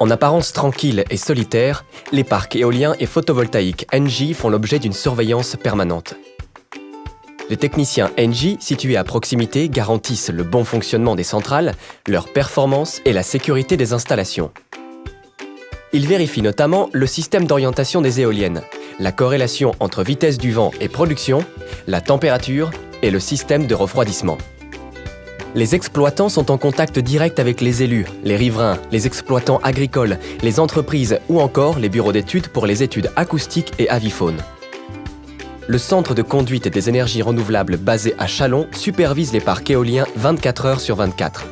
En apparence tranquilles et solitaires, les parcs éoliens et photovoltaïques Engie font l'objet d'une surveillance permanente. Les techniciens Engie, situés à proximité, garantissent le bon fonctionnement des centrales, leur performance et la sécurité des installations. Ils vérifient notamment le système d'orientation des éoliennes, la corrélation entre vitesse du vent et production, la température et le système de refroidissement. Les exploitants sont en contact direct avec les élus, les riverains, les exploitants agricoles, les entreprises ou encore les bureaux d'études pour les études acoustiques et avifaune. Le Centre de conduite des énergies renouvelables basé à Châlons supervise les parcs éoliens 24 heures sur 24.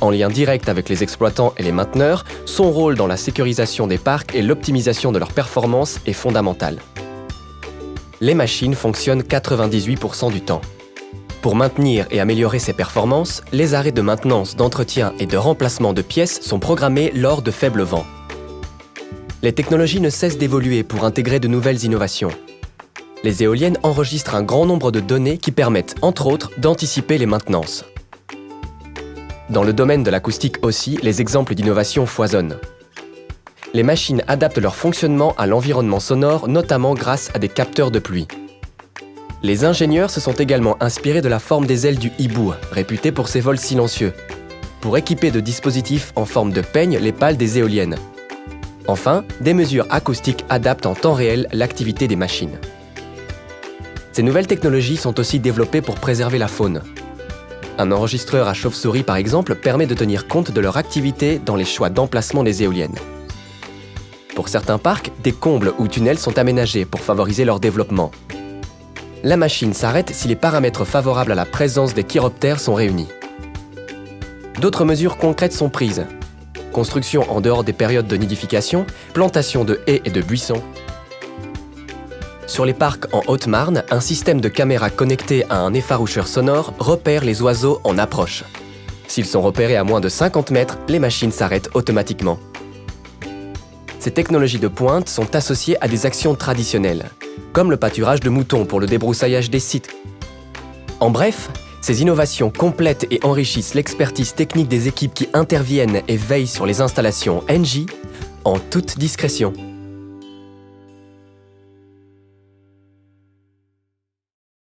En lien direct avec les exploitants et les mainteneurs, son rôle dans la sécurisation des parcs et l'optimisation de leur performance est fondamental. Les machines fonctionnent 98% du temps. Pour maintenir et améliorer ces performances, les arrêts de maintenance, d'entretien et de remplacement de pièces sont programmés lors de faibles vents. Les technologies ne cessent d'évoluer pour intégrer de nouvelles innovations. Les éoliennes enregistrent un grand nombre de données qui permettent, entre autres, d'anticiper les maintenances. Dans le domaine de l'acoustique aussi, les exemples d'innovation foisonnent. Les machines adaptent leur fonctionnement à l'environnement sonore, notamment grâce à des capteurs de pluie. Les ingénieurs se sont également inspirés de la forme des ailes du hibou, réputé pour ses vols silencieux, pour équiper de dispositifs en forme de peigne les pales des éoliennes. Enfin, des mesures acoustiques adaptent en temps réel l'activité des machines. Ces nouvelles technologies sont aussi développées pour préserver la faune. Un enregistreur à chauve-souris, par exemple, permet de tenir compte de leur activité dans les choix d'emplacement des éoliennes. Pour certains parcs, des combles ou tunnels sont aménagés pour favoriser leur développement. La machine s'arrête si les paramètres favorables à la présence des chiroptères sont réunis. D'autres mesures concrètes sont prises. Construction en dehors des périodes de nidification, plantation de haies et de buissons. Sur les parcs en Haute-Marne, un système de caméras connecté à un effaroucheur sonore repère les oiseaux en approche. S'ils sont repérés à moins de 50 mètres, les machines s'arrêtent automatiquement. Ces technologies de pointe sont associées à des actions traditionnelles, comme le pâturage de moutons pour le débroussaillage des sites. En bref, ces innovations complètent et enrichissent l'expertise technique des équipes qui interviennent et veillent sur les installations Engie en toute discrétion.